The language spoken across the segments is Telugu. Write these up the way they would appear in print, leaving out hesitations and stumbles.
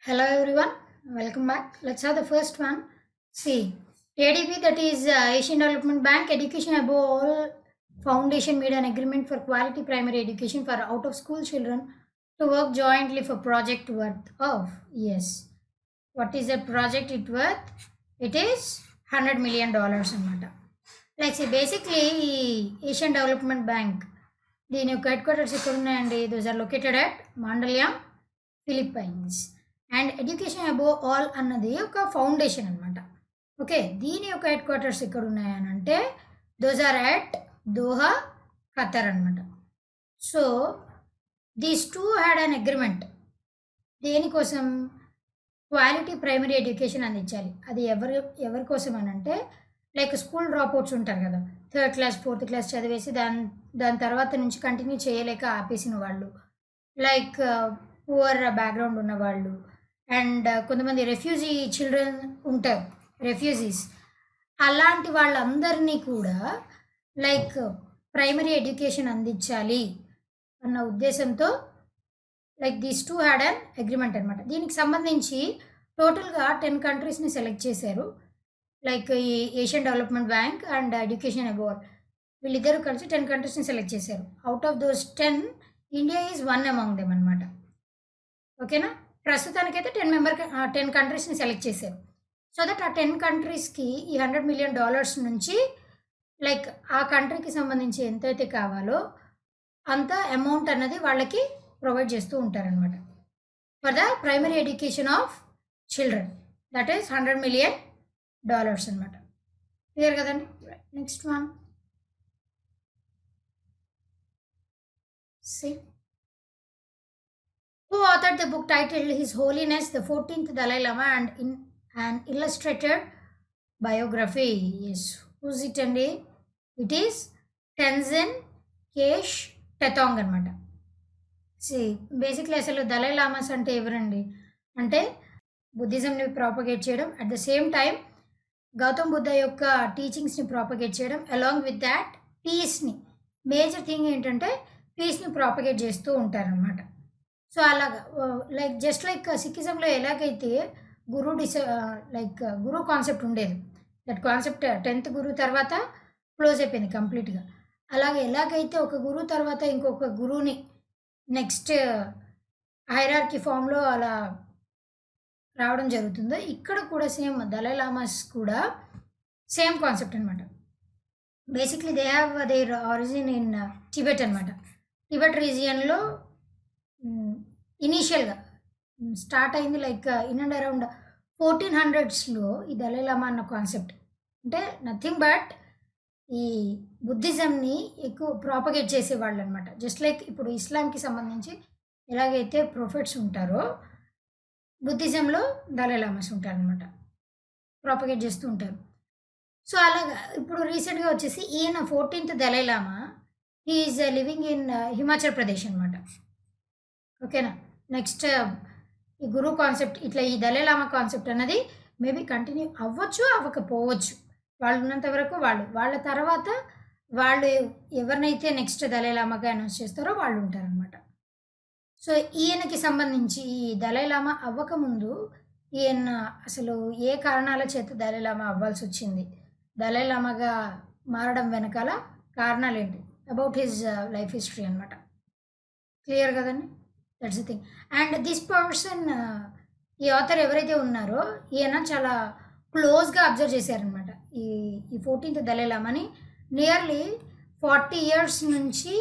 Hello everyone, welcome back. Let's have the first one. See, ADB, that is Asian Development Bank Education Above All Foundation, made an agreement for quality primary education for out of school children to work jointly for project worth of, yes. What is the project it worth? It is $100 million. Like see, basically Asian Development Bank, దీని యొక్క హెడ్ క్వార్టర్స్ ఎక్కడ ఉన్నాయండి? Those are located at Mandaluyong, Philippines. And education above all అన్నది ఒక ఫౌండేషన్ అనమాట. ఓకే, దీని యొక్క హెడ్ క్వార్టర్స్ ఎక్కడ ఉన్నాయని అంటే those are at Doha, Qatar అనమాట. So these two had an agreement. దేనికోసం? క్వాలిటీ ప్రైమరీ ఎడ్యుకేషన్ అందించాలి. అది ఎవరి కోసం అని అంటే లైక్ స్కూల్ డ్రాప్ అవుట్స్ ఉంటారు కదా, 3rd క్లాస్ 4th క్లాస్ చదివేసి దాని తర్వాత నుంచి కంటిన్యూ చేయలేక ఆపేసిన వాళ్ళు, లైక్ పువర్ బ్యాక్గ్రౌండ్ ఉన్న వాళ్ళు, అండ్ కొంతమంది రెఫ్యూజీ చిల్డ్రన్ ఉంటారు, రెఫ్యూజీస్. అలాంటి వాళ్ళందరినీ కూడా లైక్ ప్రైమరీ ఎడ్యుకేషన్ అందించాలి అన్న ఉద్దేశంతో like these two had an agreement అనమాట. దీనికి సంబంధించి టోటల్గా 10 కంట్రీస్ని సెలెక్ట్ చేశారు. లైక్ ఈ Asian development bank and education above all వీళ్ళిద్దరూ కలిసి 10 కంట్రీస్ని సెలెక్ట్ చేశారు. Out of those 10 India is one among them అనమాట. ఓకేనా? ప్రస్తుతానికైతే 10 కంట్రీస్ని సెలెక్ట్ చేశారు. సో దట్ ఆ 10 కంట్రీస్కి ఈ $100 million నుంచి లైక్ ఆ కంట్రీకి సంబంధించి ఎంతైతే కావాలో అంత అమౌంట్ అన్నది వాళ్ళకి ప్రొవైడ్ చేస్తూ ఉంటారనమాట for the primary education of children. That is $100 million అనమాట. క్లియర్ కదండి? Next one. See, who authored the book titled His Holiness the 14th Dalai Lama and in an illustrated biography? Yes, who's it అండి? It is Tenzin Kesh Tetong అనమాట. సి బేసిక్లీ అసలు దలై లామాస్ అంటే ఎవరండి అంటే బుద్ధిజంని ప్రాపగేట్ చేయడం, at the same time Gautam Buddha యొక్క టీచింగ్స్ని ప్రాపగేట్ చేయడం, అలాంగ్ విత్ దాట్ పీస్ని, మేజర్ థింగ్ ఏంటంటే పీస్ని ప్రాపగేట్ చేస్తూ ఉంటారనమాట. సో అలాగా లైక్ జస్ట్ లైక్ సిక్కిజంలో ఎలాగైతే గురు కాన్సెప్ట్ ఉండేది, దట్ కాన్సెప్ట్ 10th గురు తర్వాత క్లోజ్ అయిపోయింది కంప్లీట్గా. అలాగే ఎలాగైతే ఒక గురువు తర్వాత ఇంకొక గురువుని నెక్స్ట్ హైరార్కీ ఫామ్లో అలా రావడం జరుగుతుందో, ఇక్కడ కూడా సేమ్ దలై లామాస్ కూడా సేమ్ కాన్సెప్ట్ అనమాట. Basically they have their origin in Tibet అనమాట. టిబెట్ రీజియన్లో ఇనీషియల్గా స్టార్ట్ అయింది like in and around 1400s ఈ దలై లామా అన్న కాన్సెప్ట్. అంటే నథింగ్ బట్ ఈ బుద్ధిజంని ఎక్కువ ప్రాపగేట్ చేసేవాళ్ళు అనమాట. జస్ట్ లైక్ ఇప్పుడు ఇస్లాంకి సంబంధించి ఎలాగైతే ప్రొఫెట్స్ ఉంటారో బుద్ధిజంలో దలై లామాస్ ఉంటారనమాట, ప్రాపగేట్ చేస్తూ ఉంటారు. సో అలాగా ఇప్పుడు రీసెంట్గా వచ్చేసి ఈయన 14th Dalai Lama is living in Himachal Pradesh అనమాట. ఓకేనా? నెక్స్ట్ ఈ గురు కాన్సెప్ట్ ఇట్లా ఈ దలై లామా కాన్సెప్ట్ అన్నది మేబీ కంటిన్యూ అవ్వచ్చు, అవ్వకపోవచ్చు. వాళ్ళు ఉన్నంత వరకు వాళ్ళ తర్వాత వాళ్ళు ఎవరినైతే నెక్స్ట్ దలై లామాగా అనౌన్స్ చేస్తారో వాళ్ళు ఉంటారనమాట. సో ఈయనకి సంబంధించి ఈ దలై లామా అవ్వకముందు ఈయన అసలు ఏ కారణాల చేత దలై లామా అవ్వాల్సి వచ్చింది, దలై లామాగా మారడం వెనకాల కారణాలు ఏంటి, అబౌట్ హిజ్ లైఫ్ హిస్టరీ అనమాట. క్లియర్ కదండి? That's the thing. And this person, ఈ ఆథర్ ఎవరైతే ఉన్నారో ఈయన చాలా క్లోజ్గా అబ్జర్వ్ చేశారనమాట ఈ 14th దలై లామాని. నియర్లీ 40 years నుంచి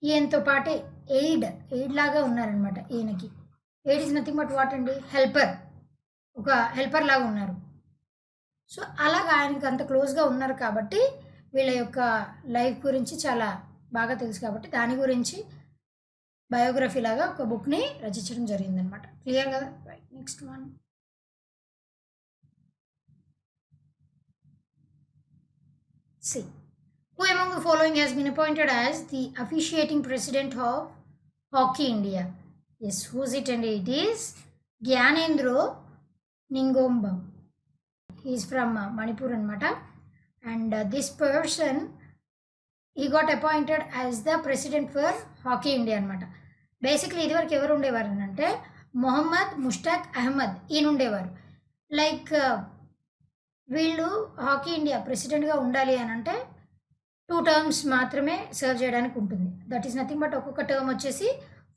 ఈయనతో పాటే ఎయిడ్ లాగా ఉన్నారనమాట. ఈయనకి aid is nothing but what అండి, హెల్పర్, ఒక హెల్పర్ లాగా ఉన్నారు. సో అలాగా ఆయనకి అంత క్లోజ్గా ఉన్నారు కాబట్టి వీళ్ళ యొక్క లైఫ్ గురించి చాలా బాగా తెలుసు కాబట్టి దాని గురించి బయోగ్రఫీ లాగా ఒక బుక్ని రచించడం జరిగిందనమాట. క్లియర్ కదా? Right, next one. See, who among the following has been appointed as the officiating president of Hockey India? Yes, who's it? And it is Gyanendra Ningomba. He is from Manipur anamata. And this person, he got appointed as the president for Hockey India anamata. Basically ఇదివరకు ఎవరు ఉండేవారు అంటే మొహమ్మద్ ముష్టాక్ అహ్మద్ ఈయన ఉండేవారు. లైక్ వీళ్ళు హాకీ ఇండియా ప్రెసిడెంట్‌గా ఉండాలి అనంటే 2 టర్మ్స్ మాత్రమే సర్వ్ చేయడానికి ఉంటుంది. దట్ ఈస్ నథింగ్ బట్ ఒక్కొక్క టర్మ్ వచ్చేసి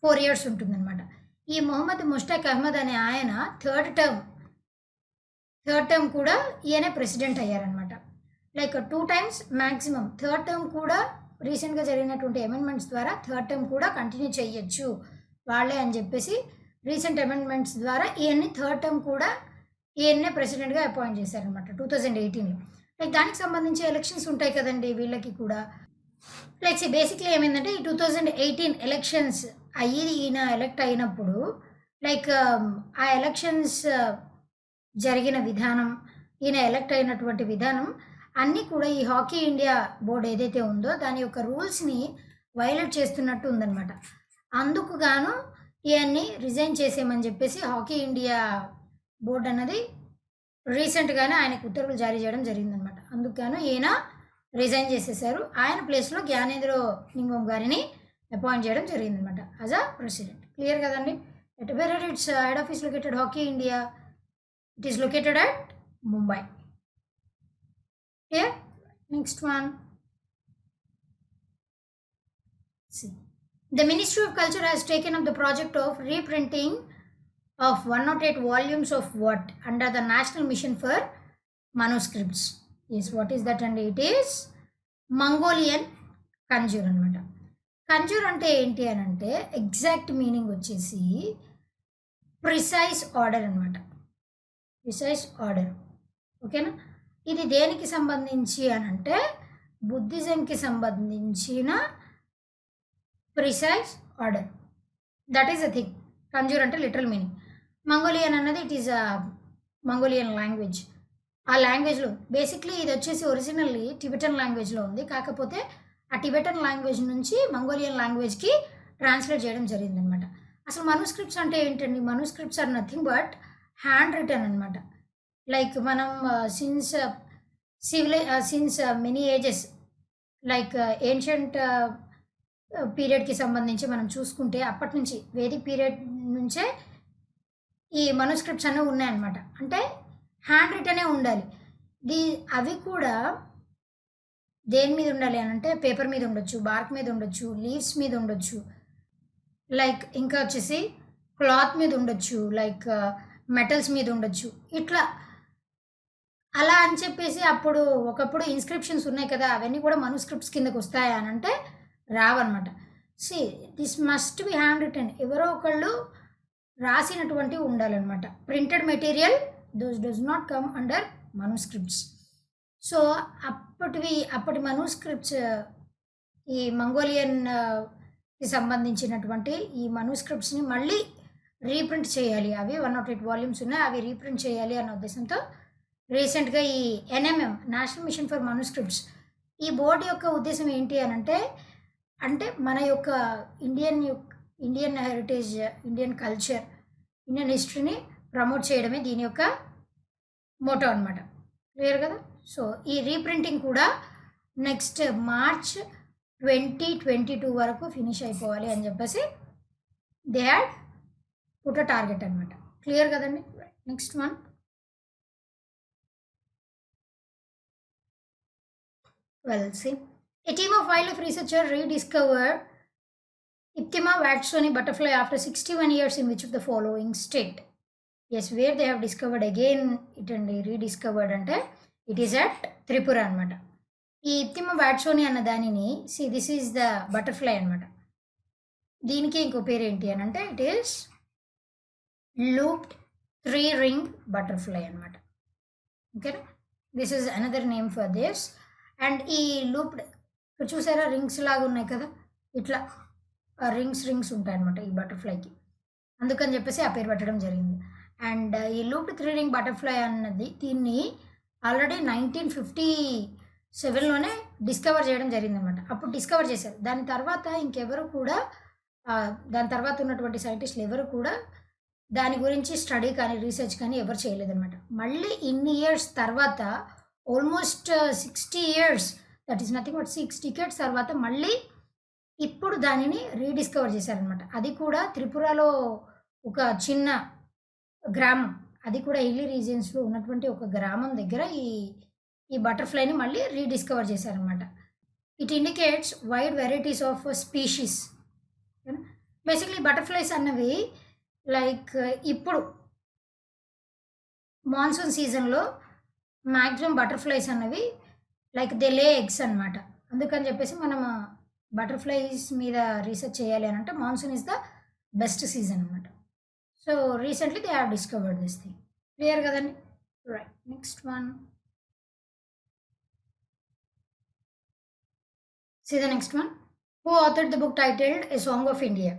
4 ఇయర్స్ ఉంటుందనమాట. ఈ మొహమ్మద్ ముష్టాక్ అహ్మద్ అనే ఆయన థర్డ్ టర్మ్ కూడా ఈయనే ప్రెసిడెంట్ అయ్యారనమాట. Like 2 times maximum. Third term కూడా రీసెంట్‌గా జరిగినటువంటి అమెండ్మెంట్స్ ద్వారా థర్డ్ టర్మ్ కూడా కంటిన్యూ చేయొచ్చు వాళ్ళే అని చెప్పేసి రీసెంట్ అమెండ్మెంట్స్ ద్వారా ఈయన్ని థర్డ్ టర్మ్ కూడా ఈయన్నే ప్రెసిడెంట్‌గా అపాయింట్ చేశారనమాట 2018లో. లైక్ దానికి సంబంధించి ఎలక్షన్స్ ఉంటాయి కదండీ వీళ్ళకి కూడా. లైక్ బేసిక్‌లీ ఏమైందంటే ఈ 2018 ఎలక్షన్స్ అయ్యి ఈయన ఎలక్ట్ అయినప్పుడు లైక్ ఆ ఎలక్షన్స్ జరిగిన విధానం, ఈయన ఎలక్ట్ అయినటువంటి విధానం అన్నీ కూడా ఈ హాకీ ఇండియా బోర్డ్ ఏదైతే ఉందో దాని యొక్క రూల్స్‌ని వయలేట్ చేస్తున్నట్టు ఉందనమాట. అందుకు గాను ఈయన్ని రిజైన్ చేసేయమని చెప్పేసి హాకీ ఇండియా బోర్డ్ అన్నది రీసెంట్‌గానే ఆయనకు ఉత్తర్వులు జారీ చేయడం జరిగిందనమాట. అందుకు గాను ఈయన రిజైన్ చేసేసారు. ఆయన ప్లేస్‌లో జ్ఞానేంద్రో నింగోమ్ గారిని అపాయింట్ చేయడం జరిగిందనమాట యాజ్ అ ప్రెసిడెంట్. క్లియర్ కదండి. At where it's head office located hockey India. It is located at Mumbai. Here, next one. See, the Ministry of Culture has taken up the project of reprinting of 108 volumes of what under the National Mission for Manuscripts. Yes, what is that? And it is Mongolian Kanjur anamata. Kanjur ante enti anante exact meaning vachesi precise order anamata. Precise order. ఓకేనా. ఇది దేనికి సంబంధించి అనంటే బుద్ధిజంకి సంబంధించిన precise order. That is a thing. Kanjur అంటే లిటరల్ మీనింగ్. మంగోలియన్ అన్నది it is a Mongolian language. ఆ లాంగ్వేజ్లో బేసిక్లీ ఇది వచ్చేసి ఒరిజినల్లీ టిబెటన్ లాంగ్వేజ్లో ఉంది. కాకపోతే ఆ టిబెటన్ లాంగ్వేజ్ నుంచి మంగోలియన్ లాంగ్వేజ్కి ట్రాన్స్లేట్ చేయడం జరిగిందనమాట. అసలు మనుస్క్రిప్ట్స్ అంటే ఏంటండి? Manuscripts are nothing but hand written అనమాట. లైక్ మనం since many ages like ancient పీరియడ్కి సంబంధించి మనం చూసుకుంటే అప్పటి నుంచి వేదిక్ పీరియడ్ నుంచే ఈ మనుస్క్రిప్ట్స్ అనేవి ఉన్నాయన్నమాట. అంటే హ్యాండ్ రిటనే ఉండాలి. అవి కూడా దేని మీద ఉండాలి అని అంటే పేపర్ మీద ఉండొచ్చు, బార్క్ మీద ఉండొచ్చు, లీవ్స్ మీద ఉండొచ్చు, లైక్ ఇంకా వచ్చేసి క్లాత్ మీద ఉండొచ్చు, లైక్ మెటల్స్ మీద ఉండొచ్చు. ఇట్లా అలా అని చెప్పేసి ఒకప్పుడు ఇన్స్క్రిప్షన్స్ ఉన్నాయి కదా, అవన్నీ కూడా మనుస్క్రిప్ట్స్ కిందకు వస్తాయా అని అంటే రావన్నమాట. This must be hand written. ఎవరో ఒకళ్ళు రాసినటువంటివి ఉండాలన్నమాట. Printed material does not come under manuscripts. So అప్పటి మనుస్క్రిప్ట్స్ ఈ మంగోలియన్కి సంబంధించినటువంటి ఈ మనుస్క్రిప్ట్స్ని మళ్ళీ రీప్రింట్ చేయాలి. అవి 108 వాల్యూమ్స్ ఉన్నాయి, అవి రీప్రింట్ చేయాలి అన్న ఉద్దేశంతో రీసెంట్గా ఈ NMM national mission for manuscripts ఈ బోర్డు యొక్క ఉద్దేశం ఏంటి అని అంటే మన యొక్క Indian heritage, Indian culture, Indian హిస్టరీని ప్రమోట్ చేయడమే దీని యొక్క మోటో అనమాట. క్లియర్ కదా. సో ఈ రీప్రింటింగ్ కూడా నెక్స్ట్ మార్చ్ 2022 వరకు ఫినిష్ అయిపోవాలి అని చెప్పేసి they had put a target అనమాట. క్లియర్ కదండి. Next one. Well, see, a team of wildlife researchers rediscovered Iptima watsoni butterfly after 61 years in which of the following state? Yes, where they have discovered again it and rediscovered ante it is at Tripura anamata. ఈ Iptima watsoni అన్న దానిని దిస్ ఈజ్ ద బటర్ఫ్లై అనమాట. దీనికి ఇంకో పేరు ఏంటి అని అంటే it is looped 3-ring butterfly అనమాట. ఓకేనా. This is another name for this. And ఈ లూప్డ్ ఇక్కడ చూసారా రింగ్స్ లాగా ఉన్నాయి కదా, ఇట్లా రింగ్స్ ఉంటాయన్నమాట ఈ బటర్ఫ్లైకి. అందుకని చెప్పేసి ఆ పేరు పెట్టడం జరిగింది. అండ్ ఈ లూప్డ్ 3-ring బటర్ఫ్లై అన్నది దీన్ని ఆల్రెడీ 1957లోనే డిస్కవర్ చేయడం జరిగిందనమాట. అప్పుడు డిస్కవర్ చేశారు. దాని తర్వాత ఇంకెవరు కూడా దాని తర్వాత ఉన్నటువంటి సైంటిస్టులు ఎవరు కూడా దాని గురించి స్టడీ కానీ రీసెర్చ్ కానీ ఎవరు చేయలేదన్నమాట. మళ్ళీ ఇన్ని ఇయర్స్ తర్వాత almost 60 years, that is nothing but 6 decades తర్వాత మళ్ళీ ఇప్పుడు దానిని రీడిస్కవర్ చేశారనమాట. అది కూడా త్రిపురలో ఒక చిన్న గ్రామం, అది కూడా హిల్లీ రీజియన్స్‌లో ఉన్నటువంటి ఒక గ్రామం దగ్గర ఈ బటర్‌ఫ్లైని మళ్ళీ రీడిస్కవర్ చేశారనమాట. It indicates wide varieties of species. ఓకేనా. బేసిక్‌లీ బటర్‌ఫ్లైస్ అన్నవి లైక్ ఇప్పుడు మాన్సూన్ సీజన్‌లో మాక్సిమం బటర్‌ఫ్లైస్ అన్నవి లైక్ దే లే ఎగ్స్ అనమాట. అందుకని చెప్పేసి మనం బటర్‌ఫ్లైస్ మీద రీసెర్చ్ చేయాలి అనంటే monsoon is the best season అనమాట. So, recently they have discovered this thing. Clear కదండీ! Right. Next one. See the next one. Who authored the book titled A Song of India?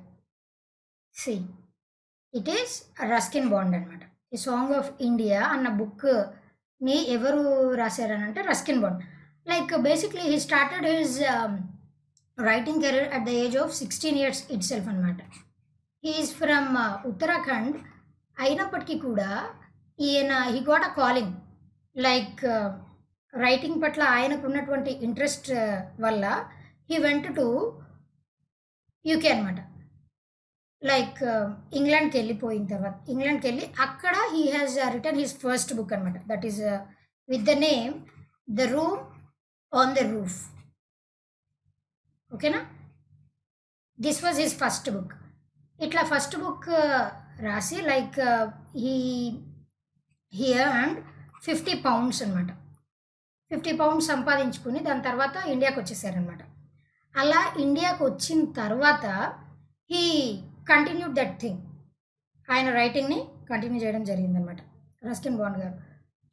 See, it is Ruskin Bond అనమాట. ఈ సాంగ్ ఆఫ్ ఇండియా అన్న బుక్ని ఎవరు రాశారనంటే Ruskin Bond. Like basically he started his writing career at the age of 16 years itself అనమాట. He is from Uttarakhand. అయినప్పటికీ కూడా he got a calling like writing పట్ల ఆయనకు ఉన్నటువంటి ఇంట్రెస్ట్ వల్ల హీ వెంట్ టు యూకే అనమాట. లైక్ ఇంగ్లాండ్కి వెళ్ళిపోయిన తర్వాత ఇంగ్లాండ్కి వెళ్ళి అక్కడ he has written his first book అనమాట. That is with the name the room on the roof. ఓకేనా. This was his first book. ఇట్లా ఫస్ట్ బుక్ రాసి like he he earned 50 pounds అనమాట. 50 pounds సంపాదించుకుని దాని తర్వాత ఇండియాకి వచ్చేసారనమాట. అలా ఇండియాకి వచ్చిన తర్వాత హీ కంటిన్యూడ్ దట్ థింగ్. ఆయన రైటింగ్ని కంటిన్యూ చేయడం జరిగిందనమాట రస్కిన్ బాండ్ గారు.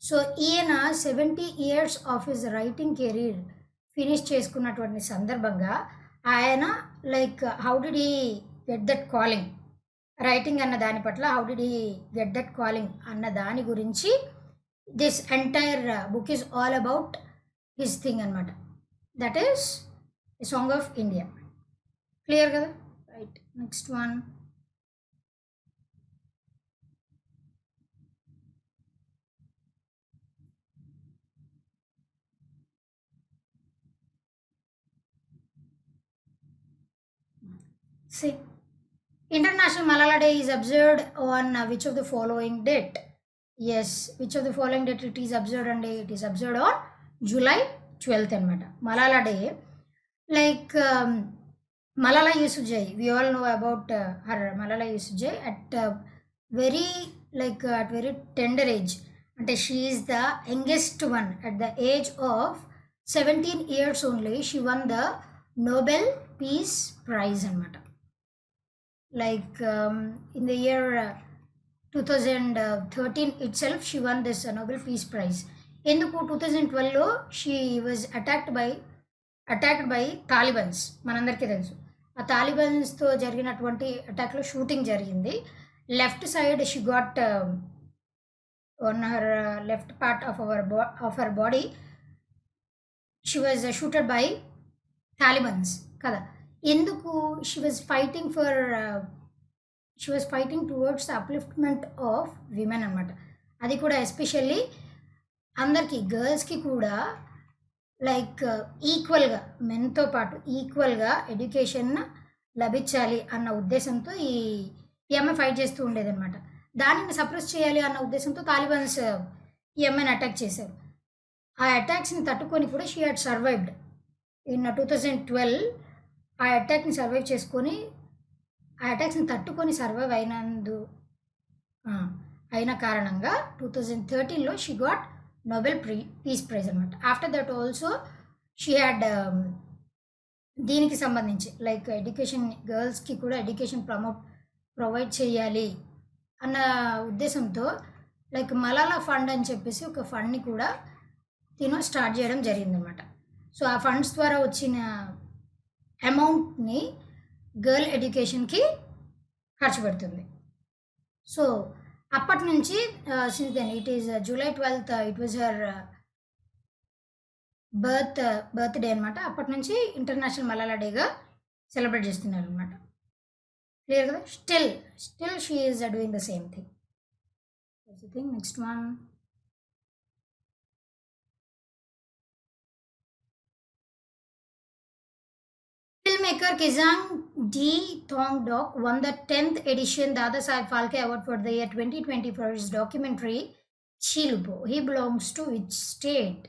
సో ఈయన 70 years of his writing career finish చేసుకున్నటువంటి సందర్భంగా ఆయన like how did he get that calling, writing అన్న దాని పట్ల how did he get that calling అన్న దాని గురించి this entire book is all about his thing అనమాట. That is a song of India. Clear కదా. Right. Next one. See, International Malala Day is observed on which of the following date? Yes, which of the following date it is observed on? It is observed on July 12th అనమాట. Malala Day. Like Malala Yousafzai, we all know about her. Malala Yousafzai at very at very tender age. And she is the youngest one. At the age of 17 years only, she won the Nobel Peace Prize అనమాట. Like in the year 2013 itself, she won this Nobel Peace Prize. ఎందుకు 2012లో she was attacked by Talibans. మనందరికీ తెలుసు ఆ తాలిబన్స్తో జరిగినటువంటి అటాక్లో షూటింగ్ జరిగింది. Left side she got on her left part of her body she was shooted by Talibans కదా. ఎందుకు she was fighting towards upliftment of women అనమాట. అది కూడా ఎస్పెషల్లీ అందరికీ గర్ల్స్కి కూడా లైక్ ఈక్వల్గా మెన్తో పాటు ఈక్వల్గా ఎడ్యుకేషన్ లభించాలి అన్న ఉద్దేశంతో ఈ అమ్మాయి ఫైట్ చేస్తూ ఉండేదన్నమాట. దానిని సప్రెస్ చేయాలి అన్న ఉద్దేశంతో తాలిబన్స్ ఈ అమ్మాయిని అటాక్ చేశారు. ఆ అటాక్స్ని తట్టుకొని కూడా షీ హ్యాడ్ సర్వైవ్డ్ ఇన్ 2012. ఆ అటాక్ని సర్వైవ్ చేసుకొని ఆ అటాక్స్ని తట్టుకొని సర్వైవ్ అయిన కారణంగా 2013లో she got Nobel peace prize అనమాట. After that also she had దీనికి సంబంధించి లైక్ ఎడ్యుకేషన్ గర్ల్స్కి కూడా ఎడ్యుకేషన్ ప్రొవైడ్ చేయాలి అన్న ఉద్దేశంతో లైక్ మలాలా ఫండ్ అని చెప్పేసి ఒక ఫండ్ని కూడా స్టార్ట్ చేయడం జరిగిందనమాట. సో ఆ ఫండ్స్ ద్వారా వచ్చిన అమౌంట్ని గర్ల్ ఎడ్యుకేషన్కి ఖర్చు పెడుతుంది. సో అప్పటి నుంచి since then it is July 12th it was her birthday అనమాట. అప్పటి నుంచి ఇంటర్నేషనల్ మలాలా డేగా సెలబ్రేట్ చేస్తున్నారు అనమాట. క్లియర్ కదా. Still she is doing the same thing. Next one. Filmmaker Kizang D. Thongdok won the 10th edition Dada Saheb Phalke Award for the year 2020 for his documentary Chilupo. He belongs to which state?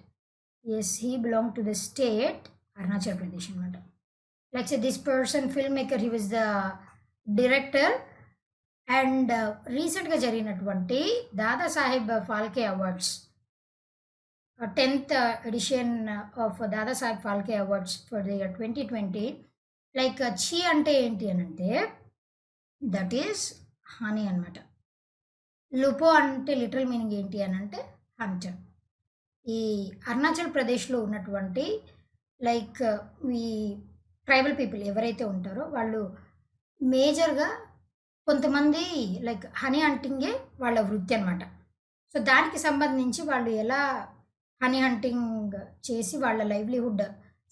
Yes, he belonged to the state Arunachal Pradesh. Like say this person, filmmaker, he was the director. And రీసెంట్గా జరిగినటువంటి Dadasaheb Phalke awards 10th edition of Dadasaheb Phalke awards for the year 2020 like చి అంటే ఏంటి అని అంటే దట్ ఈస్ హనీ అనమాట. లుపో అంటే లిటరల్ మీనింగ్ ఏంటి అని అంటే హంటర్. ఈ అరుణాచల్ ప్రదేశ్లో ఉన్నటువంటి లైక్ ఈ ట్రైబల్ పీపుల్ ఎవరైతే ఉంటారో వాళ్ళు మేజర్గా కొంతమంది లైక్ హనీ హంటింగే వాళ్ళ వృత్తి అనమాట. సో దానికి సంబంధించి వాళ్ళు ఎలా హనీ హంటింగ్ చేసి వాళ్ళ లైవ్లీహుడ్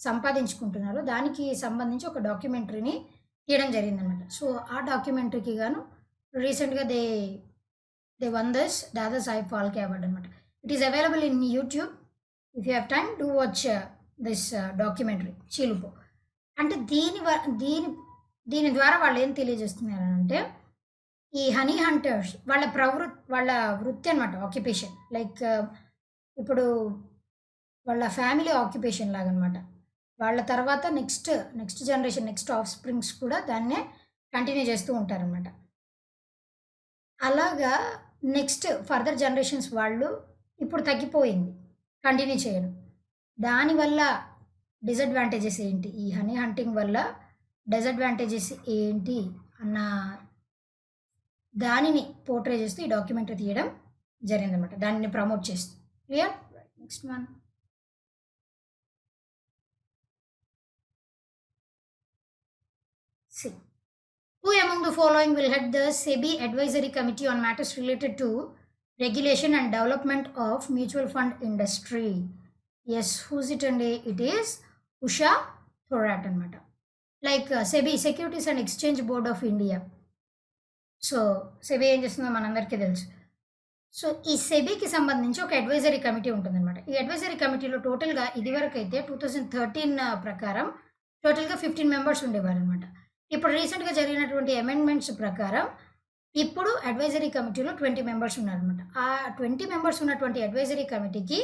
సంపాదించుకుంటున్నారో దానికి సంబంధించి ఒక డాక్యుమెంటరీని తీయడం జరిగిందనమాట. సో ఆ డాక్యుమెంటరీకి గాను రీసెంట్గా they won this Dadasaheb Phalke award అనమాట. It is available in YouTube. If you have time to watch this documentary చిలుపో. అంటే దీని ద్వారా వాళ్ళు ఏం తెలియజేస్తున్నారు అంటే ఈ హనీ హంటర్స్ వాళ్ళ వృత్తి అనమాట, ఆక్యుపేషన్. లైక్ ఇప్పుడు వాళ్ళ ఫ్యామిలీ ఆక్యుపేషన్ లాగా అనమాట. వాళ్ళ తర్వాత next generation, next of springs కూడా దాన్నే కంటిన్యూ చేస్తూ ఉంటారనమాట. అలాగా నెక్స్ట్ ఫర్దర్ జనరేషన్స్ వాళ్ళు ఇప్పుడు తగ్గిపోయింది కంటిన్యూ చేయడం. దానివల్ల డిసడ్వాంటేజెస్ ఏంటి, ఈ హనీ హంటింగ్ వల్ల డిసడ్వాంటేజెస్ ఏంటి అన్న దానిని పోర్ట్రే చేస్తూ ఈ డాక్యుమెంటరీ తీయడం జరిగిందనమాట, దానిని ప్రమోట్ చేస్తూ. Clear? Next one. See, who among the following will head the SEBI Advisory Committee on matters related to regulation and development of mutual fund industry? Yes, who's it? And it is Usha Thorat అనమాట. Like SEBI, securities and exchange board of India. So SEBI ఏం చేస్తుందో మనందరికీ తెలుసు. సో ఈ సెబీకి సంబంధించి ఒక అడ్వైజరీ కమిటీ ఉంటుందన్నమాట. ఈ అడ్వైజరీ కమిటీలో టోటల్గా ఇదివరకు అయితే 2013 ప్రకారం టోటల్గా 15 మెంబర్స్ ఉండేవారు అనమాట. ఇప్పుడు రీసెంట్గా జరిగినటువంటి అమెండ్మెంట్స్ ప్రకారం ఇప్పుడు అడ్వైజరీ కమిటీలో 20 మెంబర్స్ ఉన్నారనమాట. ఆ 20 మెంబర్స్ ఉన్నటువంటి అడ్వైజరీ కమిటీకి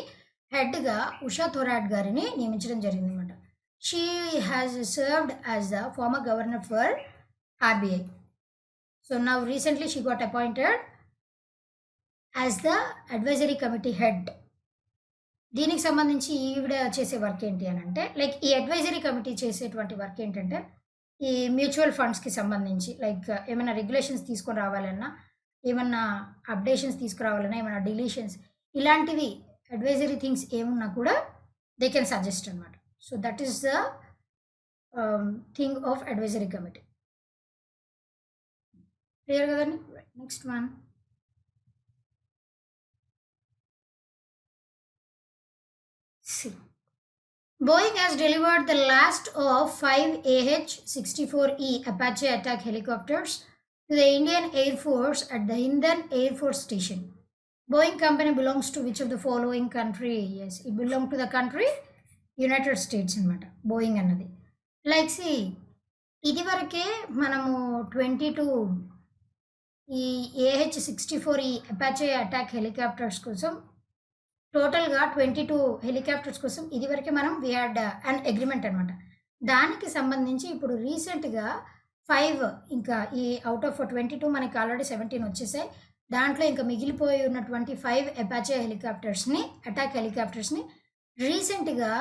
హెడ్గా ఉషా థొరాట్ గారిని నియమించడం జరిగిందనమాట. She has served as the farmer governor for RBI. So now recently she got appointed as the advisory committee head. దీనికి సంబంధించి ఈవిడ చేసే వర్క్ ఏంటి అని అంటే లైక్ ఈ అడ్వైజరీ కమిటీ చేసేటువంటి వర్క్ ఏంటంటే ఈ మ్యూచువల్ ఫండ్స్కి సంబంధించి లైక్ ఏమైనా రెగ్యులేషన్స్ తీసుకొని రావాలన్నా, ఏమన్నా అప్డేషన్స్ తీసుకురావాలన్నా, ఏమైనా డిలీషన్స్ ఇలాంటివి అడ్వైజరీ థింగ్స్ ఏమున్నా కూడా దే కెన్ సజెస్ట్ అనమాట. So that is the thing of advisory committee. Clear కదండి? Next one. See, Boeing has delivered the last of 5 AH-64E Apache attack helicopters to the Indian Air Force at the Hindon Air Force Station. Boeing company belongs to which of the following country? Yes, it belongs to the country United States అనమాట బోయింగ్ అన్నది. లైక్ సి ఇదివరకే మనము 22 ఈ AH-64E అపాచే అటాక్ హెలికాప్టర్స్ కోసం టోటల్గా 22 హెలికాప్టర్స్ కోసం ఇదివరకే మనం వీ హ్యాడ్ అన్ అగ్రిమెంట్ అనమాట. దానికి సంబంధించి ఇప్పుడు రీసెంట్గా 5 ఇంకా ఈ అవుట్ ఆఫ్ 22 మనకి ఆల్రెడీ 17 వచ్చేసాయి. దాంట్లో ఇంకా మిగిలిపోయి ఉన్నటువంటి 5 అపాచే హెలికాప్టర్స్ని, అటాక్ హెలికాప్టర్స్ని రీసెంట్గా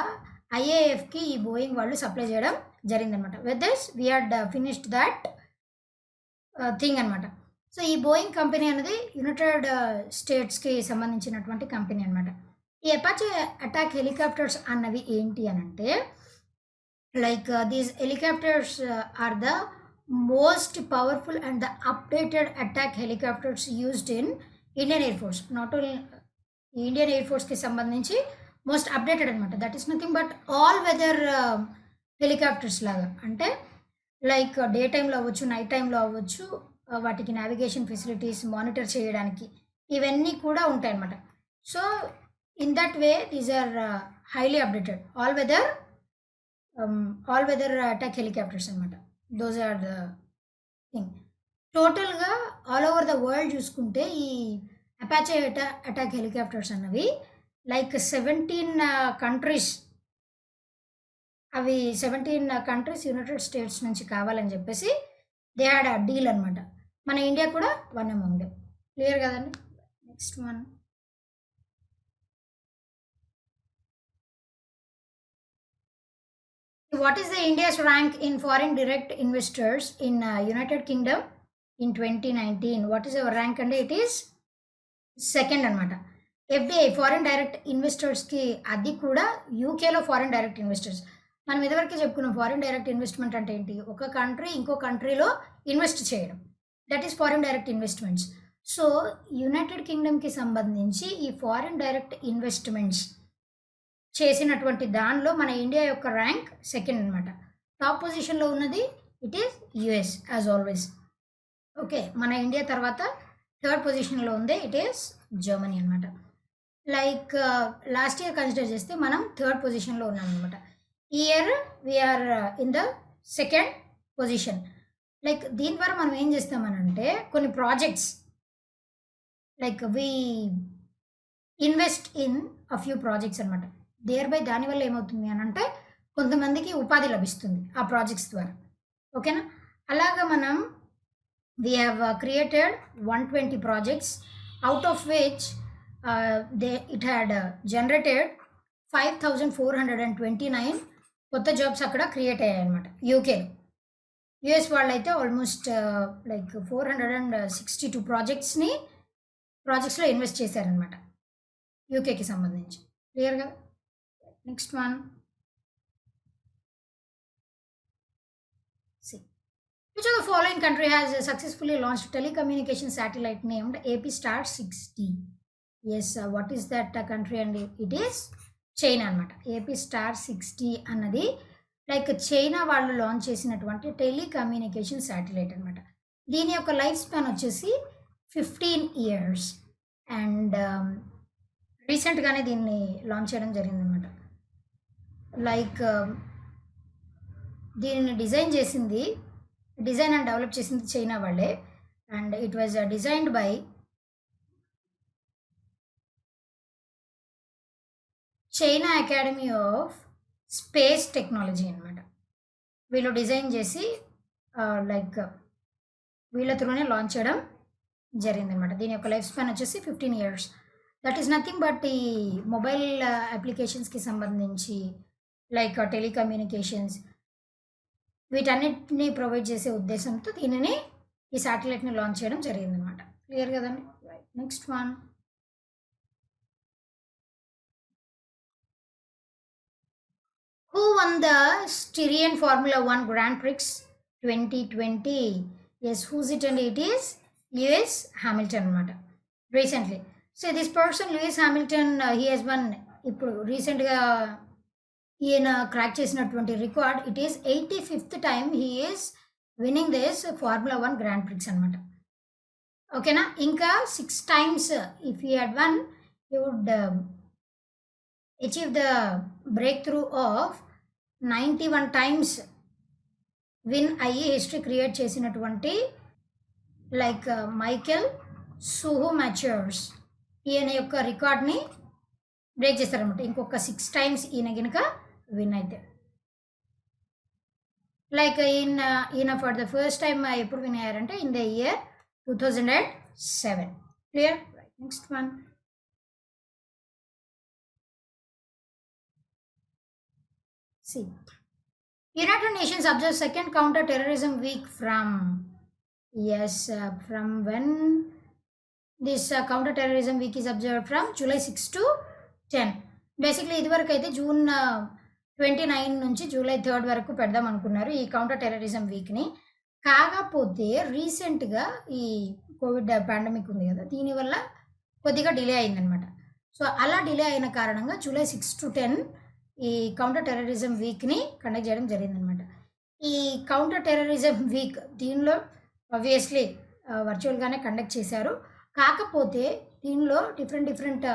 ఐఏఎఫ్కి ఈ బోయింగ్ వాళ్ళు సప్లై చేయడం జరిగిందనమాట. With this we had finished that thing అనమాట. సో ఈ బోయింగ్ కంపెనీ అనేది యునైటెడ్ స్టేట్స్కి సంబంధించినటువంటి కంపెనీ అనమాట. ఈ అపాచే అటాక్ హెలికాప్టర్స్ అన్నవి ఏంటి అని అంటే like these helicopters are the most powerful and the updated attack helicopters used in Indian air force. Not only Indian air ఫోర్స్కి సంబంధించి మోస్ట్ అప్డేటెడ్ అనమాట. That is nothing but all weather helicopters లాగా. అంటే లైక్ డే టైంలో అవ్వచ్చు, నైట్ టైంలో అవ్వచ్చు, వాటికి నావిగేషన్ ఫెసిలిటీస్ మానిటర్ చేయడానికి ఇవన్నీ కూడా ఉంటాయి అన్నమాట. So in that way these are highly updated all weather all weather attack helicopters అనమాట. Those are the thing. టోటల్‌గా ఆల్ ఓవర్ ద వరల్డ్ చూసుకుంటే ఈ అపాచే అటాక్ హెలికాప్టర్స్ అన్నవి లైక్ 17 కంట్రీస్, అవి 17 కంట్రీస్ యునైటెడ్ స్టేట్స్ నుంచి కావాలని చెప్పేసి దే హ్యాడ్ అ డీల్ అనమాట. మన ఇండియా కూడా వన్ అమౌంట్. క్లియర్ కదండి. Next one. What is the India's rank in foreign direct investors in United Kingdom in 2019? What is our rank? And it is second అనమాట. ఎఫ్డిఐ ఫారిన్ డైరెక్ట్ ఇన్వెస్టర్స్కి అది కూడా యూకేలో ఫారిన్ డైరెక్ట్ ఇన్వెస్టర్స్. మనం ఇదివరకే చెప్పుకున్నాం ఫారిన్ డైరెక్ట్ ఇన్వెస్ట్మెంట్ అంటే ఏంటి, ఒక కంట్రీ ఇంకో కంట్రీలో ఇన్వెస్ట్ చేయడం, that is foreign direct investments. So united కింగ్డమ్కి సంబంధించి ఈ ఫారిన్ డైరెక్ట్ ఇన్వెస్ట్మెంట్స్ చేసినటువంటి దానిలో మన ఇండియా యొక్క ర్యాంక్ సెకండ్ అనమాట. టాప్ పొజిషన్లో ఉన్నది it is US as always. Okay, మన ఇండియా తర్వాత థర్డ్ పొజిషన్లో ఉంది ఇట్ ఈస్ జర్మనీ అనమాట. లైక్ లాస్ట్ ఇయర్ కన్సిడర్ చేస్తే మనం థర్డ్ పొజిషన్లో ఉన్నాం అనమాట. ఈ year we are in the second position. Like దీని ద్వారా మనం ఏం చేస్తామనంటే కొన్ని projects like we invest in a few projects అనమాట. దేర్ బై దానివల్ల ఏమవుతుంది అని అంటే కొంతమందికి ఉపాధి లభిస్తుంది ఆ ప్రాజెక్ట్స్ ద్వారా. ఓకేనా, అలాగా మనం we have created 120 projects, out of which it had generated 5429 కొత్త జాబ్స్ అక్కడ క్రియేట్ అయ్యాయి అనమాట యూకేలో. యుఎస్ వాళ్ళు అయితే ఆల్మోస్ట్ లైక్ 462 ప్రాజెక్ట్స్లో ఇన్వెస్ట్ చేశారనమాట యూకేకి సంబంధించి. క్లియర్ కదా. Next one. Which of the following country has successfully launched telecommunication satellite named AP-Star 6D? Yes, what is that country? And it is China అనమాట. AP-Star 6D అన్నది లైక్ చైనా వాళ్ళు లాంచ్ చేసినటువంటి టెలికమ్యూనికేషన్ శాటిలైట్ అనమాట. దీని యొక్క లైఫ్ స్పాన్ వచ్చేసి 15 years అండ్ రీసెంట్గానే దీన్ని లాంచ్ చేయడం జరిగిందనమాట. లైక్ దీనిని డిజైన్ అండ్ డెవలప్ చేసింది చైనా వాళ్ళే. And it was designed by China academy of space technology అనమాట. వీళ్ళు డిజైన్ చేసి లైక్ వీళ్ళ త్రూనే లాంచ్ చేయడం జరిగిందనమాట. దీని యొక్క లైఫ్ స్పాన్ వచ్చేసి 15 years. That is nothing but ఈ మొబైల్ అప్లికేషన్స్కి సంబంధించి లైక్ టెలికమ్యూనికేషన్స్ వీటన్నిటిని ప్రొవైడ్ చేసే ఉద్దేశంతో దీనిని ఈ శాటిలైట్ని లాంచ్ చేయడం జరిగిందనమాట. క్లియర్ కదండి. Next one. Who won the Styrian Formula 1 Grand Prix 2020? Yes, who's it? And it is Lewis Hamilton అనమాట. Recently. So this person Lewis Hamilton he has won. ఇప్పుడు రీసెంట్గా ఈయన క్రాక్ చేసినటువంటి record it is 85th time he is winning this formula 1 grand prix అనమాట. ఓకేనా, ఇంకా 6 times if you had won you would achieve the breakthrough of 91 times win అయ్యి హిస్టరీ క్రియేట్ చేసినటువంటి లైక్ మైకెల్ షూమాచర్స్ ఈయన యొక్క రికార్డ్ని బ్రేక్ చేస్తారనమాట. ఇంకొక 6 times ఈయన కనుక విన్ అయితే. లైక్ ఈయన ఫర్ ద ఫస్ట్ టైం ఎప్పుడు విన్ అయ్యారంటే in the year 2007. Clear. Next one. See, United Nations observes second counter-terrorism week from, yes, from when this counter-terrorism week is observed from July 6 to 10. Basically ఇదివరకు అయితే జూన్ 29 నుంచి జూలై 3 వరకు పెడదాం అనుకున్నారు ఈ కౌంటర్ టెర్రరిజం వీక్ని. కాకపోతే రీసెంట్గా ఈ కోవిడ్ పాండమిక్ ఉంది కదా, దీనివల్ల కొద్దిగా డిలే అయిందనమాట. సో అలా డిలే అయిన కారణంగా జూలై 6 to 10 ఈ కౌంటర్ టెర్రరిజం వీక్ని కండక్ట్ చేయడం జరిగిందనమాట. ఈ కౌంటర్ టెర్రరిజం వీక్ దీనిలో ఆబ్వియస్లీ వర్చువల్గానే కండక్ట్ చేశారు. కాకపోతే దీనిలో డిఫరెంట్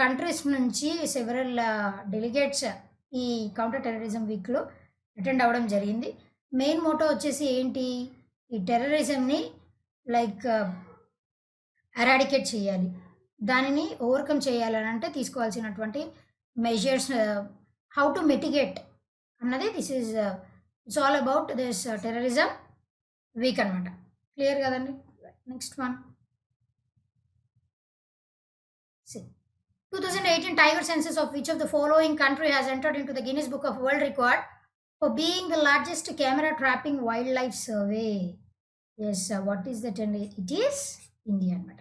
కంట్రీస్ నుంచి సెవరల్ డెలిగేట్స్ ఈ కౌంటర్ టెర్రరిజం వీక్లో అటెండ్ అవ్వడం జరిగింది. మెయిన్ మోటో వచ్చేసి ఏంటి, ఈ టెర్రరిజంని లైక్ ఎరాడికేట్ చేయాలి, దానిని ఓవర్కమ్ చేయాలని అంటే తీసుకోవాల్సినటువంటి మెజర్స్, హౌ టు మిటిగేట్ అన్నది this is it's all about this terrorism week అనమాట. క్లియర్ కదండి. Next one, 2018 tiger census of which of the following country has entered into the Guinness Book of World Record for being the largest camera trapping wildlife survey? Yes, what is that? And it is India అనమాట.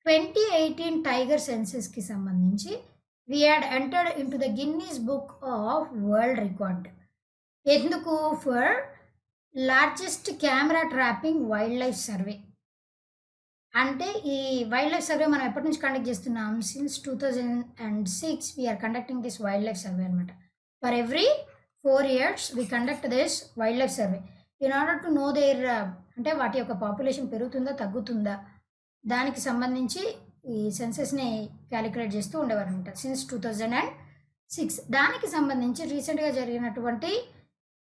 2018 tiger census కి సంబంధించి we had entered into the Guinness Book of World Record. ఎందుకు? for largest camera trapping wildlife survey. అంటే ఈ వైల్డ్ లైఫ్ సర్వే మనం ఎప్పటి నుంచి కండక్ట్ చేస్తున్నాం? Since 2006 we are conducting this wildlife survey అనమాట. For every 4 years we conduct this wildlife survey in order to know there, అంటే వాటి యొక్క పాపులేషన్ పెరుగుతుందా తగ్గుతుందా దానికి సంబంధించి ఈ సెన్సెస్ని క్యాలిక్యులేట్ చేస్తూ ఉండేవారు అనమాట సిన్స్ 2006. దానికి సంబంధించి రీసెంట్గా జరిగినటువంటి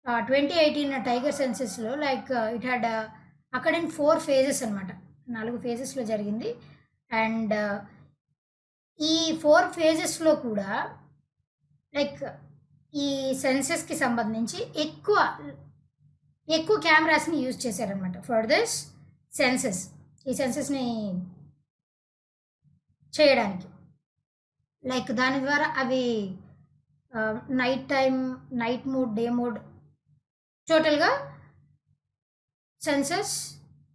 2018 టైగర్ సెన్సెస్లో లైక్ ఇట్ హ్యాడ్ అక్కడ ఇన్ 4 phases అనమాట, 4 ఫేజెస్లో జరిగింది. అండ్ ఈ 4 phases కూడా లైక్ ఈ సెన్సెస్కి సంబంధించి ఎక్కువ కెమెరాస్ని యూజ్ చేశారనమాట ఫర్ దిస్ సెన్సెస్, ఈ సెన్సెస్ని చేయడానికి. లైక్ దాని ద్వారా అవి night time, night mode, day mode, టోటల్గా సెన్సెస్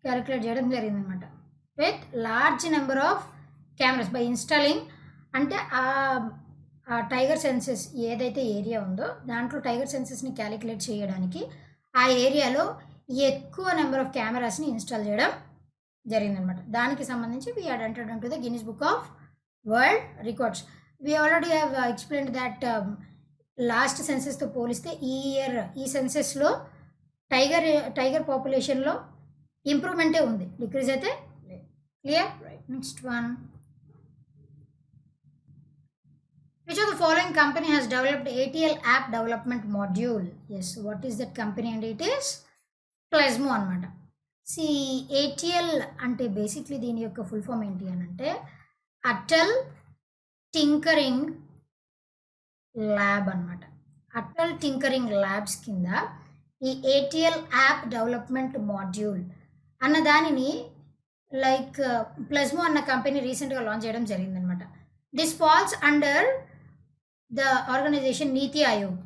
క్యాలిక్యులేట్ చేయడం జరిగిందనమాట with large number of cameras by installing. అంటే ఆ టైగర్ సెన్సెస్ ఏదైతే ఏరియా ఉందో దాంట్లో టైగర్ సెన్సెస్ని క్యాలిక్యులేట్ చేయడానికి ఆ ఏరియాలో ఎక్కువ నెంబర్ ఆఫ్ కెమెరాస్ని ఇన్స్టాల్ చేయడం జరిగిందనమాట. దానికి సంబంధించి we had entered into the Guinness book of world records. We already have explained that last సెన్సెస్తో పోలిస్తే ఈ సెన్సెస్లో టైగర్ పాపులేషన్లో ఇంప్రూవ్మెంటే ఉంది, డిక్రీజ్ అయితే లేదు. Clear? Right. Next one, which of the following company has developed ATL app development module? Yes, what is that company? And it is Plasmo అనమాట. ATL అంటే బేసిక్లీ దీని యొక్క ఫుల్ ఫామ్ ఏంటి అని అంటే అటల్ టింకరింగ్ ల్యాబ్ అనమాట. అటల్ టింకరింగ్ ల్యాబ్స్ కింద ఈ ATL యాప్ డెవలప్మెంట్ మాడ్యూల్ అన్న దానిని లైక్ ప్లస్మో అన్న కంపెనీ రీసెంట్గా లాంచ్ చేయడం జరిగిందనమాట. This falls under the organisation NITI Aayog,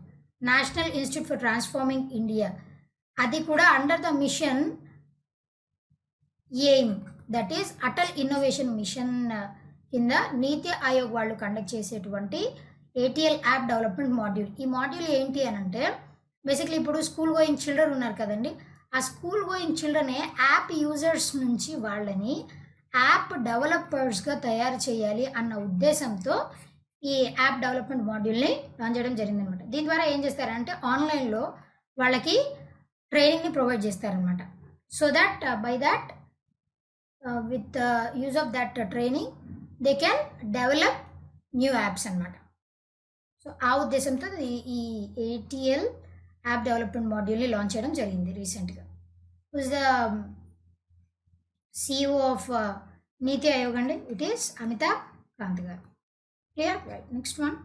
national institute for transforming India. అది కూడా under the mission aim, that is Atal innovation mission కింద నీతి ఆయోగ్ వాళ్ళు కండక్ట్ చేసేటువంటి ATL యాప్ డెవలప్మెంట్ మాడ్యూల్. ఈ మాడ్యూల్ ఏంటి అని అంటే బేసిక్లీ ఇప్పుడు స్కూల్ గోయింగ్ చిల్డ్రన్ ఉన్నారు కదండి, ఆ స్కూల్ గోయింగ్ చిల్డ్రనే యాప్ యూజర్స్ నుంచి వాళ్ళని యాప్ డెవలపర్స్గా తయారు చేయాలి అన్న ఉద్దేశంతో ఈ యాప్ డెవలప్మెంట్ మాడ్యూల్ని లాంచ్ చేయడం జరిగిందనమాట. దీని ద్వారా ఏం చేస్తారంటే ఆన్లైన్లో వాళ్ళకి ట్రైనింగ్ని ప్రొవైడ్ చేస్తారనమాట. So that by that with use of that training they can develop new apps అనమాట. సో ఆ ఉద్దేశంతో ఈ ATL యాప్ డెవలప్మెంట్ మాడ్యూల్ని లాంచ్ చేయడం జరిగింది రీసెంట్గా. హూస్ ద CEO ఆఫ్ నీతి ఆయోగ్ అండి? ఇట్ ఈస్ అమితాబ్ కాంత్ గారు. Clear? Right. Next one,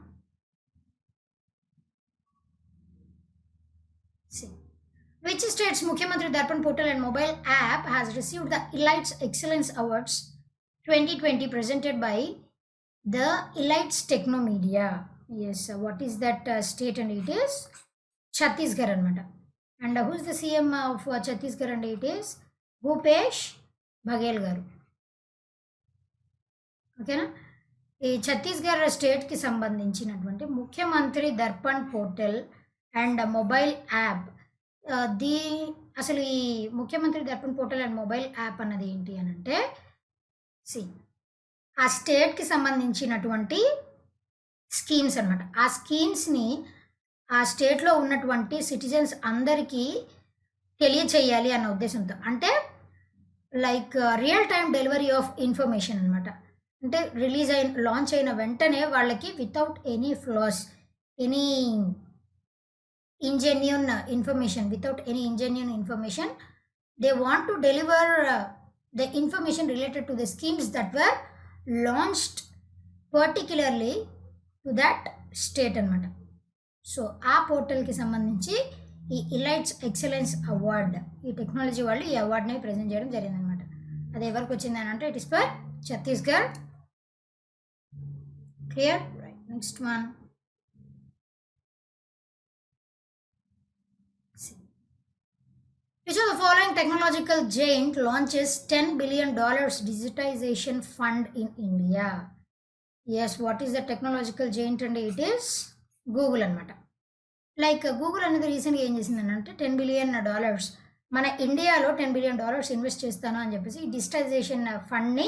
which state's Mukhyamantri Darpan portal and mobile app has received the Elites Excellence Awards 2020 presented by the Elites Technomedia? Yes, what is that state? And it is Chhattisgarh anamata. And who is the CM of Chhattisgarh? And it is Bhupesh Baghel garu. Okay na? ఈ ఛత్తీస్గఢ్ స్టేట్కి సంబంధించినటువంటి ముఖ్యమంత్రి Darpan portal and mobile app, అసలు ఈ ముఖ్యమంత్రి Darpan portal and mobile app అన్నది ఏంటి అని అంటే ఆ స్టేట్కి సంబంధించినటువంటి స్కీమ్స్ అనమాట. ఆ స్కీమ్స్ని ఆ స్టేట్లో ఉన్నటువంటి సిటిజన్స్ అందరికీ తెలియచేయాలి అన్న ఉద్దేశంతో, అంటే like real time delivery of information అనమాట. అంటే లాంచ్ అయిన వెంటనే వాళ్ళకి without any floss any ingenuine information, without any ingenuine information. They want to deliver the information related to the schemes that were launched particularly to that state అనమాట. సో ఆ పోర్టల్కి సంబంధించి ఈ ఇలైట్స్ ఎక్సలెన్స్ అవార్డ్ ఈ టెక్నాలజీ వాళ్ళు ఈ అవార్డుని ప్రజెంట్ చేయడం జరిగిందనమాట. అది ఎవరికి వచ్చింది అని అంటే it is for Chhattisgarh. Clear? Right. Next one. Which of the following technological giant launches $10 billion digitization fund in India? Yes, what is the technological giant? And it is Google అనమాట. లైక్ గూగుల్ అనేది రీసెంట్గా ఏం చేసిందని అంటే $10 billion మన ఇండియాలో $10 billion ఇన్వెస్ట్ చేస్తాను అని చెప్పేసి ఈ డిజిటైజేషన్ ఫండ్ని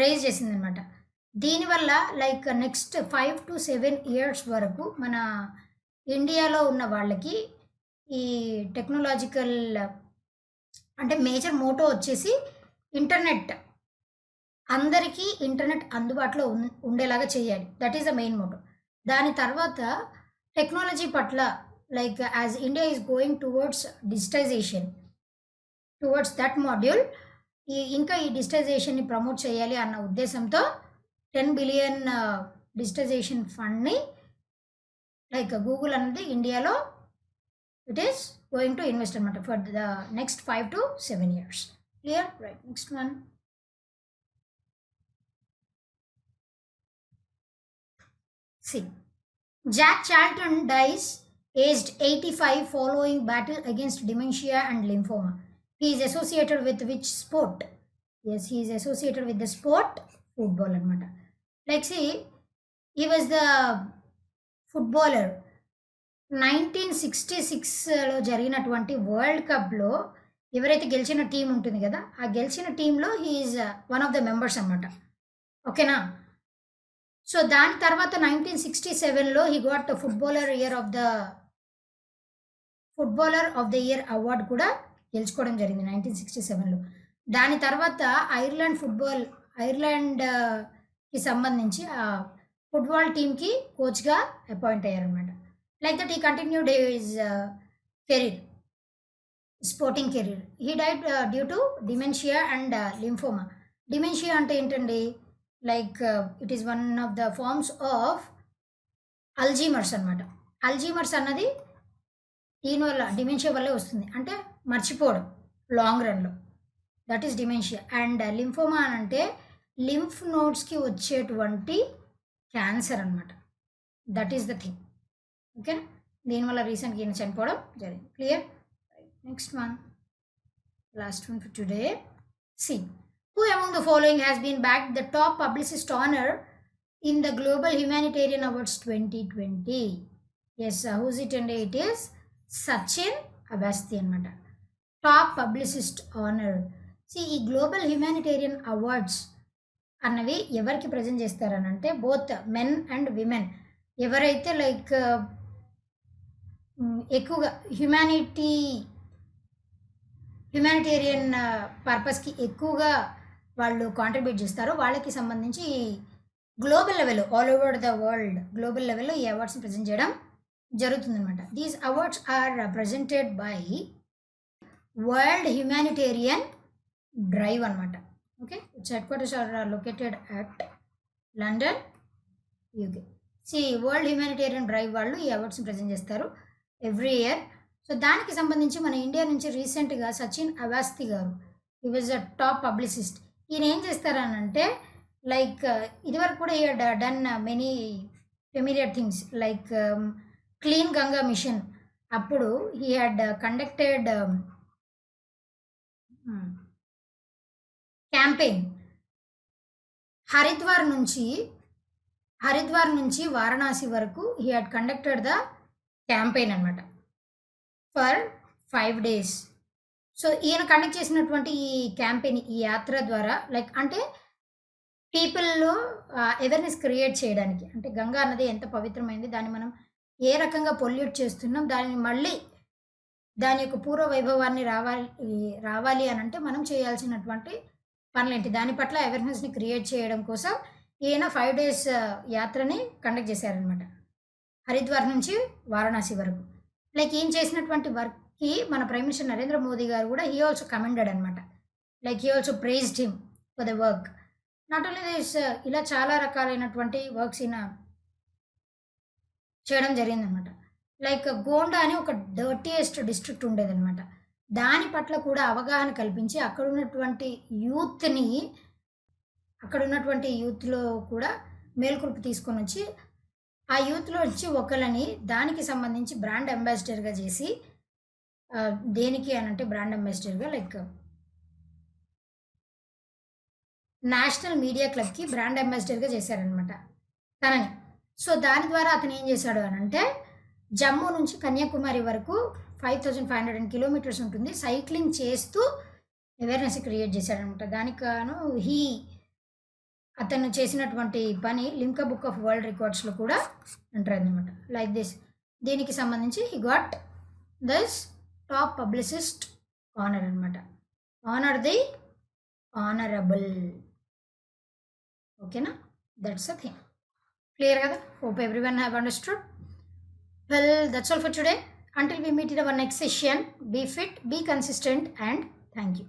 రేజ్ చేసిందనమాట. దీనివల్ల లైక్ నెక్స్ట్ 5 to 7 years వరకు మన ఇండియాలో ఉన్న వాళ్ళకి ఈ టెక్నాలజికల్ అంటే మేజర్ మోటో వచ్చేసి ఇంటర్నెట్, అందరికీ ఇంటర్నెట్ అందుబాటులో ఉండేలాగా చేయాలి. That is the main motto. దాని తర్వాత టెక్నాలజీ పట్ల like as India is going towards digitisation, towards that module ఇంకా ఈ డిజిటైజేషన్ని ప్రమోట్ చేయాలి అన్న ఉద్దేశంతో $10 billion డిజిటైజేషన్ ఫండ్ని లైక్ గూగుల్ అనేది ఇండియాలో it is going to invest in for the next 5 to 7 years. Clear? Right. Next one. See, Jack Charlton dies aged 85 following battle against dementia and lymphoma. He is associated with which sport? Yes, he is associated with the sport football anamata. Like see, he was the footballer 1966లో జరిగినటువంటి వరల్డ్ కప్లో ఎవరైతే గెలిచిన టీం ఉంటుంది కదా, ఆ గెలిచిన టీంలో he is one of the members అనమాట. ఓకేనా? సో దాని తర్వాత 1967లో he got footballer of the year award కూడా గెలుచుకోవడం జరిగింది 1967లో. దాని తర్వాత ఐర్లాండ్కి సంబంధించి ఆ ఫుట్బాల్ టీంకి కోచ్గా appoint అయ్యారనమాట. Like that, he continued his sporting career. He died due to dementia and lymphoma. Dementia ante entandi, like it is one of the forms of Alzheimer's anamata. Alzheimer's అన్నది దీని వల్ల డిమెన్షియా వల్లే వస్తుంది, అంటే మర్చిపోవడం లాంగ్ రన్లో. That is dementia. And lymphoma అని అంటే లింఫ్ నోడ్స్కి వచ్చేటువంటి క్యాన్సర్ అనమాట. That is the thing. Okay, దీనివల్ల రీసెంట్గా ఈయన చనిపోవడం జరిగింది. Clear? Next one, last one for today. See, who among the following has been bagged the top publicist honour in the global humanitarian awards 2020? Yes, who's it and it is Sachin Avasthi అనమాట. Top publicist honour. సి, ఈ గ్లోబల్ హ్యుమానిటేరియన్ అవార్డ్స్ అన్నవి ఎవరికి ప్రజెంట్ చేస్తారనంటే బోత్ మెన్ అండ్ విమెన్. ఎవరైతే లైక్ ఎక్కువగా హ్యుమానిటేరియన్ పర్పస్కి ఎక్కువగా వాళ్ళు కాంట్రిబ్యూట్ చేస్తారో వాళ్ళకి సంబంధించి గ్లోబల్ లెవెల్లో, all over the world global లెవెల్లో ఈ అవార్డ్స్ని ప్రజెంట్ చేయడం జరుగుతుందన్నమాట. These awards are presented by world humanitarian drive అనమాట. Okay, its headquarters are located at London, UK. World humanitarian drive వాళ్ళు ఈ అవార్డ్స్ని ప్రజెంట్ చేస్తారు ఎవ్రీ ఇయర్. సో దానికి సంబంధించి మన ఇండియా నుంచి రీసెంట్గా సచిన్ అవాస్తి గారు, he was a top publicist. ఈయన ఏం చేస్తారనంటే లైక్ ఇదివరకు కూడా ఈ done many familiar things like clean Ganga mission. అప్పుడు he had conducted campaign Haridwar నుంచి వారణాసి వరకు he had conducted the campaign అనమాట ఫర్ 5 days. సో ఈయన కండక్ట్ చేసినటువంటి ఈ క్యాంపెయిన్, ఈ యాత్ర ద్వారా లైక్ అంటే పీపుల్లో అవేర్నెస్ క్రియేట్ చేయడానికి, అంటే గంగా అన్నది ఎంత పవిత్రమైంది, దాన్ని మనం ఏ రకంగా పొల్యూట్ చేస్తున్నాం, దాన్ని మళ్ళీ దాని యొక్క పూర్వ వైభవాన్ని రావాలి అని అంటే మనం చేయాల్సినటువంటి పనులేంటి, దాని పట్ల అవేర్నెస్ని క్రియేట్ చేయడం కోసం ఈయన 5 days యాత్రని కండక్ట్ చేశారనమాట. హరిద్వార్ నుంచి వారణాసి వరకు. లైక్ ఈయన చేసినటువంటి వర్క్‌కి మన ప్రైమ్ మినిస్టర్ నరేంద్ర మోదీ గారు కూడా హీ ఆల్సో కమెండెడ్ అనమాట. Like he also praised him for the work. Not only this, ఇలా చాలా రకాలైనటువంటి వర్క్స్ ఈయన చేయడం జరిగిందనమాట. లైక్ గోండా అని ఒక డర్టీయెస్ట్ డిస్ట్రిక్ట్ ఉండేదనమాట. దాని పట్ల కూడా అవగాహన కల్పించి అక్కడున్నటువంటి యూత్‌లో కూడా మేల్కొలుపు తీసుకొనొచ్చి, ఆ యూత్‌లో నుంచి ఒకళ్ళని దానికి సంబంధించి బ్రాండ్ అంబాసిడర్‌గా చేసి, దేనికి అనంటే బ్రాండ్ అంబాసిడర్‌గా లైక్ నేషనల్ మీడియా క్లబ్‌కి బ్రాండ్ అంబాసిడర్‌గా చేశారనమాట తనని. సో, దాని ద్వారా అతను ఏం చేశాడు అనంటే, జమ్మూ నుంచి కన్యాకుమారి వరకు 5500 కిలోమీటర్స్ ఉంటుంది. సైక్లింగ్ చేస్తూ అవేర్‌నెస్ క్రియేట్ చేశాడనమాట. దానికి గాను అతను చేసినటువంటి పని లిమ్కా బుక్ ఆఫ్ వరల్డ్ రికార్డ్స్‌లో కూడా ఎంటర్ అయిందనమాట. Like this. దీనికి సంబంధించి he got this top publicist honour అనమాట. Honour the honourable. ఓకేనా? That's the thing. క్లియర్ కదా? Hope everyone have understood. Well, that's all for today. Until we meet in our next session, be fit, be consistent, and thank you.